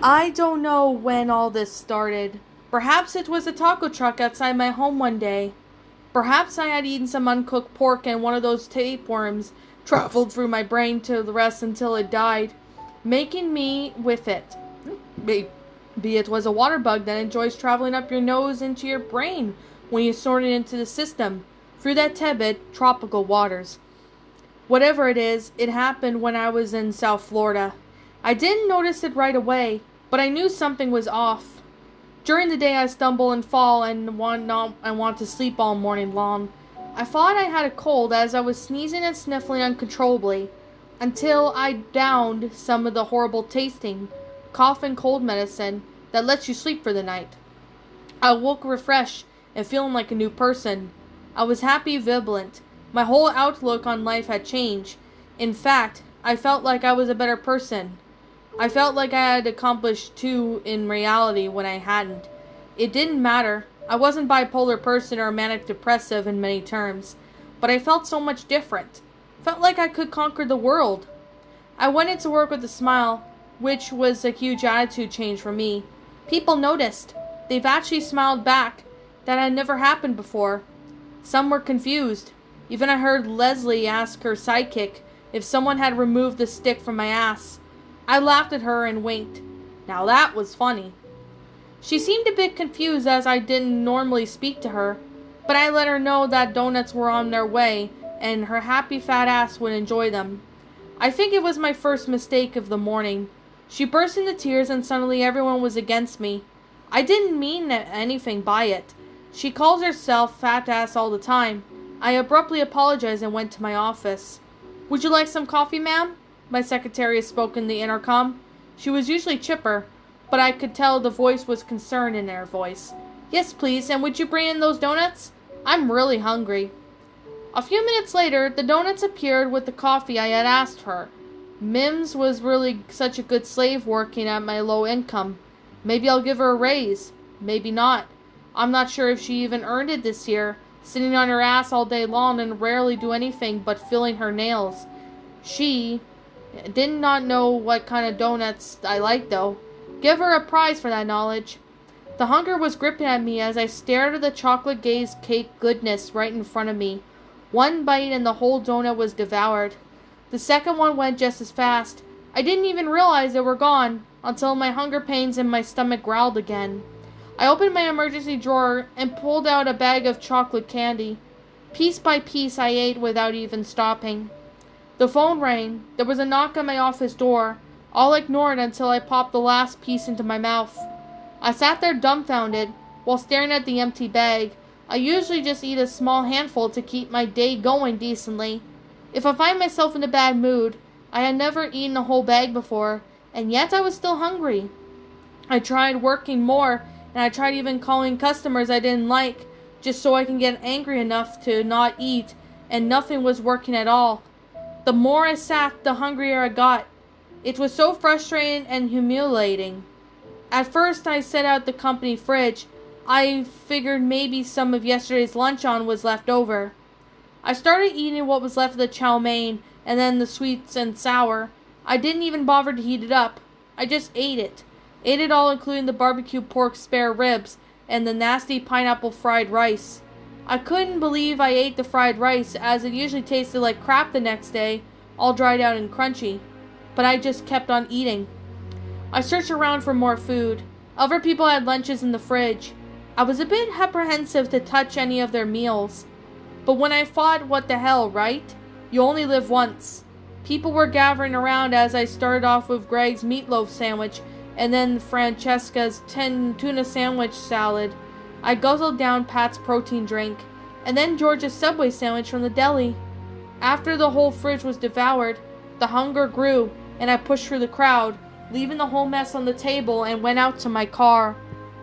I don't know when all this started. Perhaps it was a taco truck outside my home one day. Perhaps I had eaten some uncooked pork and one of those tapeworms traveled through my brain to the rest until it died, making me with it. Maybe it was a water bug that enjoys traveling up your nose into your brain when you snort it into the system through that tepid tropical waters. Whatever it is, it happened when I was in South Florida. I didn't notice it right away, but I knew something was off. During the day I stumble and fall and want to sleep all morning long. I thought I had a cold as I was sneezing and sniffling uncontrollably, until I downed some of the horrible tasting cough and cold medicine that lets you sleep for the night. I woke refreshed and feeling like a new person. I was happy, vibrant. My whole outlook on life had changed. In fact, I felt like I was a better person. I felt like I had accomplished too in reality when I hadn't. It didn't matter. I wasn't bipolar person or manic depressive in many terms, but I felt so much different. Felt like I could conquer the world. I went into work with a smile, which was a huge attitude change for me. People noticed. They've actually smiled back. That had never happened before. Some were confused. Even I heard Leslie ask her sidekick if someone had removed the stick from my ass. I laughed at her and winked. Now that was funny. She seemed a bit confused as I didn't normally speak to her, but I let her know that donuts were on their way and her happy fat ass would enjoy them. I think it was my first mistake of the morning. She burst into tears and suddenly everyone was against me. I didn't mean anything by it. She calls herself fat ass all the time. I abruptly apologized and went to my office. Would you like some coffee, ma'am? My secretary spoke in the intercom. She was usually chipper, but I could tell the voice was concern in her voice. Yes, please, and would you bring in those donuts? I'm really hungry. A few minutes later, the donuts appeared with the coffee I had asked her. Mims was really such a good slave working at my low income. Maybe I'll give her a raise. Maybe not. I'm not sure if she even earned it this year, sitting on her ass all day long and rarely do anything but filling her nails. She did not know what kind of donuts I liked, though. Give her a prize for that knowledge. The hunger was gripping at me as I stared at the chocolate gaze cake goodness right in front of me. One bite and the whole donut was devoured. The second one went just as fast. I didn't even realize they were gone until my hunger pains in my stomach growled again. I opened my emergency drawer and pulled out a bag of chocolate candy. Piece by piece I ate without even stopping. The phone rang. There was a knock on my office door. I'll ignore it until I popped the last piece into my mouth. I sat there dumbfounded while staring at the empty bag. I usually just eat a small handful to keep my day going decently. If I find myself in a bad mood, I had never eaten a whole bag before, and yet I was still hungry. I tried working more, and I tried even calling customers I didn't like, just so I can get angry enough to not eat, and nothing was working at all. The more I sat, the hungrier I got. It was so frustrating and humiliating. At first, I set out the company fridge. I figured maybe some of yesterday's luncheon was left over. I started eating what was left of the chow mein, and then the sweets and sour. I didn't even bother to heat it up. I just ate it. Ate it all, including the barbecue pork spare ribs and the nasty pineapple fried rice. I couldn't believe I ate the fried rice, as it usually tasted like crap the next day, all dried out and crunchy. But I just kept on eating. I searched around for more food. Other people had lunches in the fridge. I was a bit apprehensive to touch any of their meals. But when I thought, what the hell, right? You only live once. People were gathering around as I started off with Greg's meatloaf sandwich and then Francesca's tuna sandwich salad. I guzzled down Pat's protein drink, and then George's Subway sandwich from the deli. After the whole fridge was devoured, the hunger grew, and I pushed through the crowd, leaving the whole mess on the table, and went out to my car.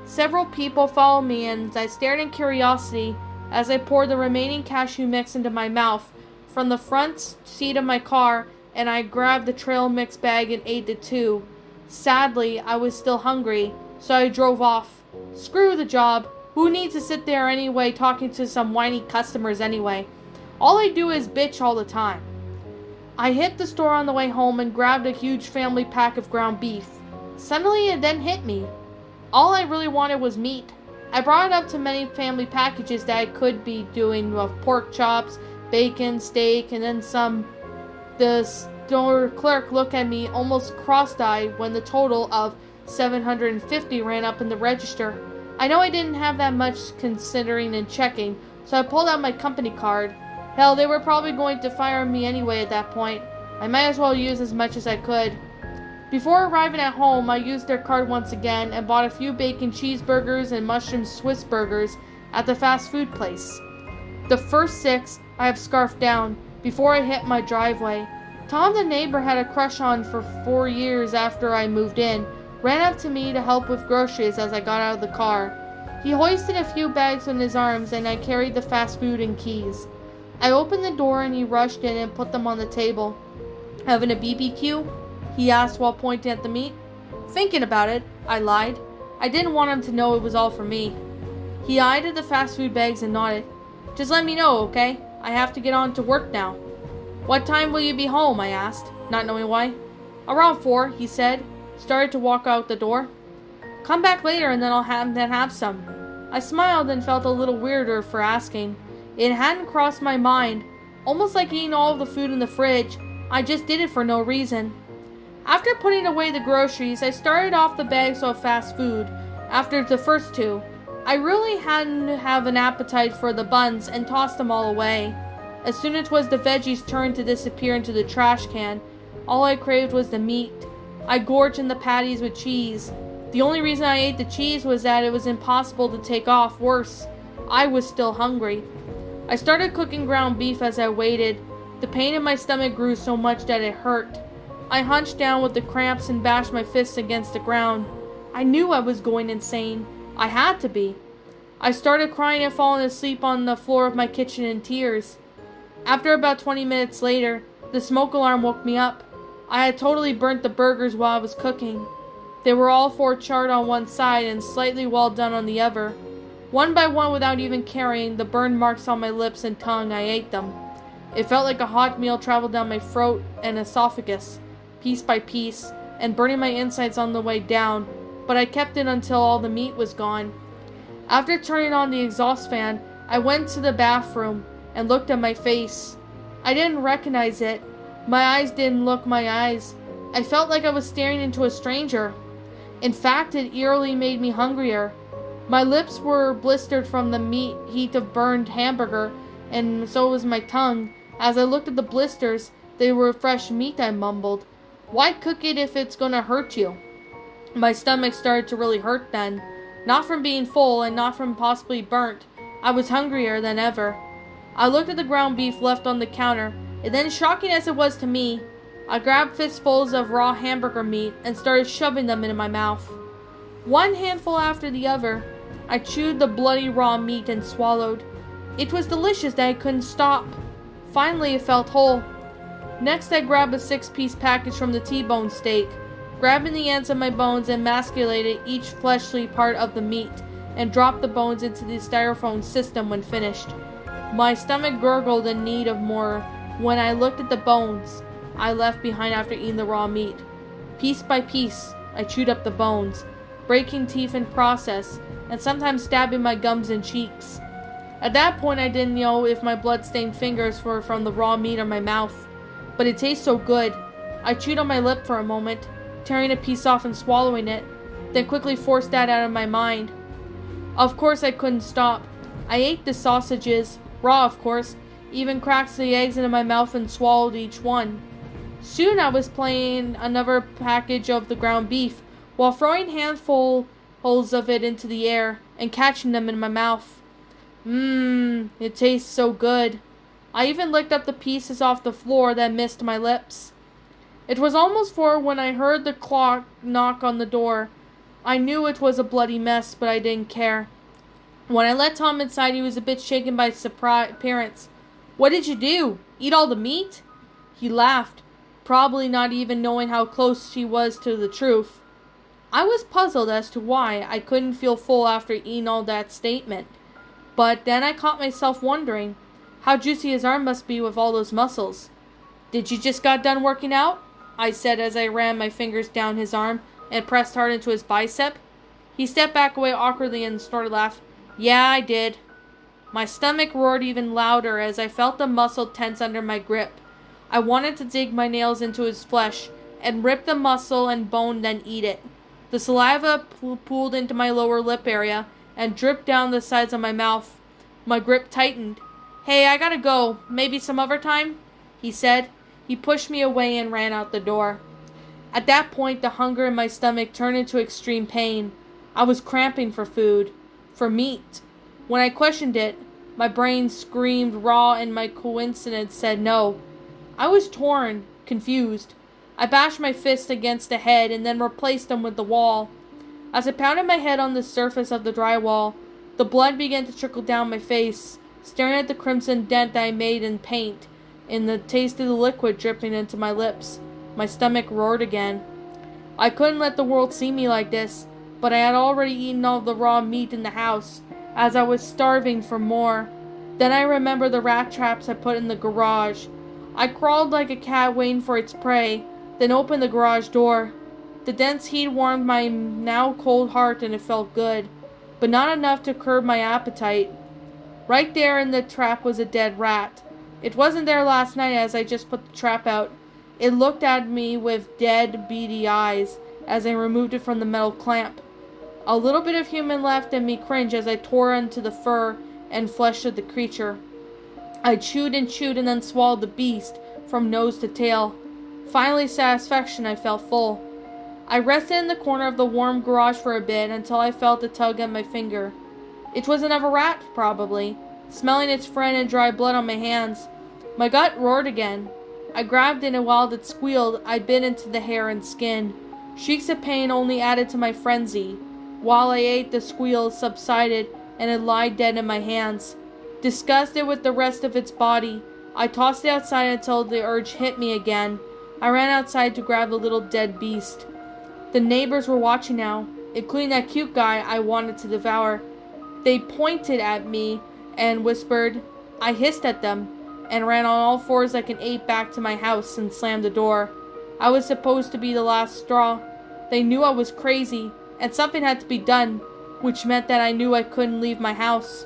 Several people followed me, and I stared in curiosity as I poured the remaining cashew mix into my mouth from the front seat of my car, and I grabbed the trail mix bag and ate it too. Sadly, I was still hungry, so I drove off. Screw the job. Who needs to sit there anyway talking to some whiny customers anyway? All I do is bitch all the time. I hit the store on the way home and grabbed a huge family pack of ground beef. Suddenly it then hit me. All I really wanted was meat. I brought it up to many family packages that I could be doing of pork chops, bacon, steak, and then some. The store clerk looked at me almost cross-eyed when the total of $750 ran up in the register. I know I didn't have that much considering and checking, so I pulled out my company card. Hell, they were probably going to fire me anyway at that point. I might as well use as much as I could. Before arriving at home, I used their card once again and bought a few bacon cheeseburgers and mushroom Swiss burgers at the fast food place. The first 6 I have scarfed down before I hit my driveway. Tom, the neighbor, had a crush on for 4 years after I moved in, ran up to me to help with groceries as I got out of the car. He hoisted a few bags in his arms and I carried the fast food and keys. I opened the door and he rushed in and put them on the table. "Having a BBQ?" he asked while pointing at the meat. "Thinking about it," I lied. I didn't want him to know it was all for me. He eyed the fast food bags and nodded. "Just let me know, okay? I have to get on to work now." "What time will you be home?" I asked, not knowing why. "Around 4, he said. Started to walk out the door. "Come back later and then I'll have some." I smiled and felt a little weirder for asking. It hadn't crossed my mind. Almost like eating all of the food in the fridge, I just did it for no reason. After putting away the groceries, I started off the bags of fast food. After the first 2, I really hadn't have an appetite for the buns and tossed them all away. As soon as it was the veggies' turn to disappear into the trash can, all I craved was the meat. I gorged in the patties with cheese. The only reason I ate the cheese was that it was impossible to take off. Worse, I was still hungry. I started cooking ground beef as I waited. The pain in my stomach grew so much that it hurt. I hunched down with the cramps and bashed my fists against the ground. I knew I was going insane. I had to be. I started crying and falling asleep on the floor of my kitchen in tears. After about 20 minutes later, the smoke alarm woke me up. I had totally burnt the burgers while I was cooking. They were all 4 charred on one side and slightly well done on the other. One by one, without even carrying the burn marks on my lips and tongue, I ate them. It felt like a hot meal traveled down my throat and esophagus, piece by piece, and burning my insides on the way down, but I kept it until all the meat was gone. After turning on the exhaust fan, I went to the bathroom and looked at my face. I didn't recognize it. My eyes didn't look my eyes. I felt like I was staring into a stranger. In fact, it eerily made me hungrier. My lips were blistered from the heat of burned hamburger, and so was my tongue. As I looked at the blisters, they were fresh meat, I mumbled. "Why cook it if it's gonna hurt you?" My stomach started to really hurt then. Not from being full and not from possibly burnt. I was hungrier than ever. I looked at the ground beef left on the counter, and then, shocking as it was to me, I grabbed fistfuls of raw hamburger meat and started shoving them into my mouth. One handful after the other, I chewed the bloody raw meat and swallowed. It was delicious that I couldn't stop. Finally, it felt whole. Next, I grabbed a 6-piece package from the T-bone steak, grabbing the ends of my bones and maculated each fleshly part of the meat, and dropped the bones into the styrofoam system when finished. My stomach gurgled in need of more when I looked at the bones I left behind after eating the raw meat. Piece by piece, I chewed up the bones, breaking teeth in process, and sometimes stabbing my gums and cheeks. At that point, I didn't know if my blood-stained fingers were from the raw meat or my mouth. But it tastes so good. I chewed on my lip for a moment, tearing a piece off and swallowing it, then quickly forced that out of my mind. Of course, I couldn't stop. I ate the sausages, raw of course, even cracked the eggs into my mouth and swallowed each one. Soon I was playing another package of the ground beef, while throwing handfuls of it into the air and catching them in my mouth. It tastes so good. I even licked up the pieces off the floor that missed my lips. It was almost 4 when I heard the clock knock on the door. I knew it was a bloody mess, but I didn't care. When I let Tom inside, he was a bit shaken by his appearance. "What did you do? Eat all the meat?" He laughed, probably not even knowing how close he was to the truth. I was puzzled as to why I couldn't feel full after eating all that statement. But then I caught myself wondering how juicy his arm must be with all those muscles. "Did you just got done working out?" I said as I ran my fingers down his arm. and pressed hard into his bicep. He stepped back away awkwardly and started laughing. Yeah, I did. My stomach roared even louder as I felt the muscle tense under my grip. I wanted to dig my nails into his flesh and rip the muscle and bone, then eat it. The saliva pooled into my lower lip area and dripped down the sides of my mouth. My grip tightened. Hey, I gotta go. Maybe some other time? He said. He pushed me away and ran out the door. At that point, the hunger in my stomach turned into extreme pain. I was cramping for food. For meat. When I questioned it, my brain screamed raw and my coincidence said no. I was torn, confused. I bashed my fist against the head and then replaced them with the wall. As I pounded my head on the surface of the drywall, the blood began to trickle down my face, staring at the crimson dent I made in paint, and the taste of the liquid dripping into my lips. My stomach roared again. I couldn't let the world see me like this, but I had already eaten all the raw meat in the house, as I was starving for more. Then I remembered the rat traps I put in the garage. I crawled like a cat waiting for its prey, then opened the garage door. The dense heat warmed my now cold heart and it felt good, but not enough to curb my appetite. Right there in the trap was a dead rat. It wasn't there last night as I just put the trap out. It looked at me with dead, beady eyes as I removed it from the metal clamp. A little bit of human left in me cringed as I tore into the fur and flesh of the creature. I chewed and then swallowed the beast from nose to tail. Finally, satisfaction, I felt full. I rested in the corner of the warm garage for a bit until I felt a tug at my finger. It was another rat, probably, smelling its friend and dry blood on my hands. My gut roared again. I grabbed it and while it squealed, I bit into the hair and skin. Shrieks of pain only added to my frenzy. While I ate, the squeals subsided and it lay dead in my hands. Disgusted with the rest of its body, I tossed it outside until the urge hit me again. I ran outside to grab the little dead beast. The neighbors were watching now, including that cute guy I wanted to devour. They pointed at me and whispered. I hissed at them and ran on all fours like an ape back to my house and slammed the door. I was supposed to be the last straw. They knew I was crazy, and something had to be done, which meant that I knew I couldn't leave my house.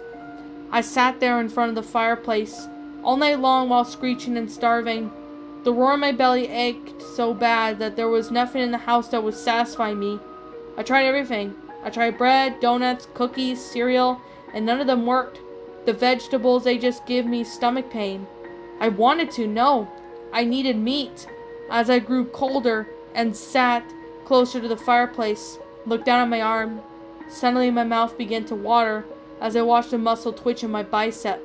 I sat there in front of the fireplace, all night long while screeching and starving. The roar in my belly ached so bad that there was nothing in the house that would satisfy me. I tried everything. I tried bread, donuts, cookies, cereal, and none of them worked. The vegetables, they just give me stomach pain. I wanted to, no. I needed meat. As I grew colder and sat closer to the fireplace, looked down at my arm. Suddenly my mouth began to water as I watched a muscle twitch in my bicep.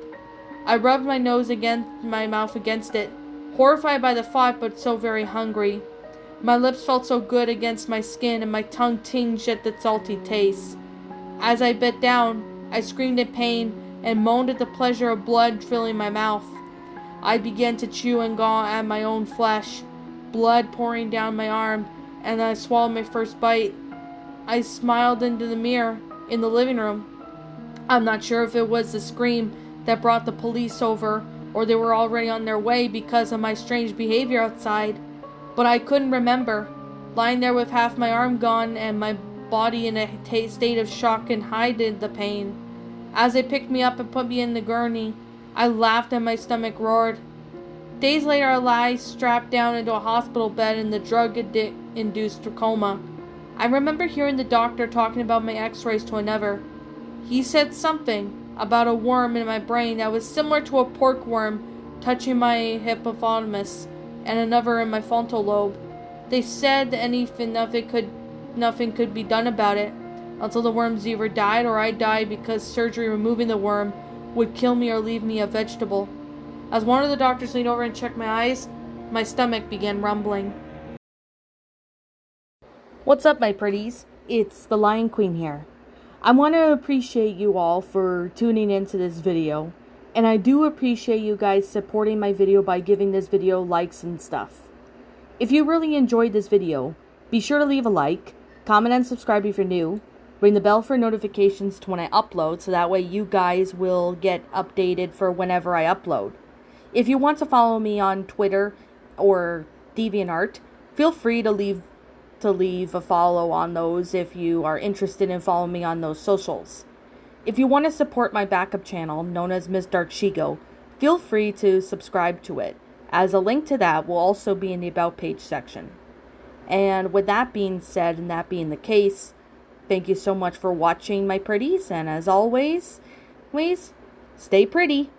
I rubbed my mouth against it, horrified by the thought but so very hungry. My lips felt so good against my skin and my tongue tinged at the salty taste. As I bit down, I screamed in pain and moaned at the pleasure of blood filling my mouth. I began to chew and gnaw at my own flesh, blood pouring down my arm, and I swallowed my first bite. I smiled into the mirror in the living room. I'm not sure if it was the scream that brought the police over or they were already on their way because of my strange behavior outside, but I couldn't remember, lying there with half my arm gone and my body in a state of shock and hiding the pain. As they picked me up and put me in the gurney, I laughed and my stomach roared. Days later, I lay strapped down into a hospital bed in the drug-induced coma. I remember hearing the doctor talking about my x-rays to another. He said something about a worm in my brain that was similar to a pork worm touching my hippopotamus and another in my frontal lobe. They said nothing could be done about it until the worms either died or I died because surgery removing the worm would kill me or leave me a vegetable. As one of the doctors leaned over and checked my eyes, my stomach began rumbling. What's up, my pretties? It's the Lion Queen here. I want to appreciate you all for tuning into this video, and I do appreciate you guys supporting my video by giving this video likes and stuff. If you really enjoyed this video, be sure to leave a like, comment and subscribe if you're new, ring the bell for notifications to when I upload so that way you guys will get updated for whenever I upload. If you want to follow me on Twitter or DeviantArt, feel free to leave to leave a follow on those if you are interested in following me on those socials. If you want to support my backup channel, known as Miss Dark Shigo, feel free to subscribe to it, as a link to that will also be in the About page section. And with that being said, and that being the case, thank you so much for watching, my pretties, and as always, please stay pretty.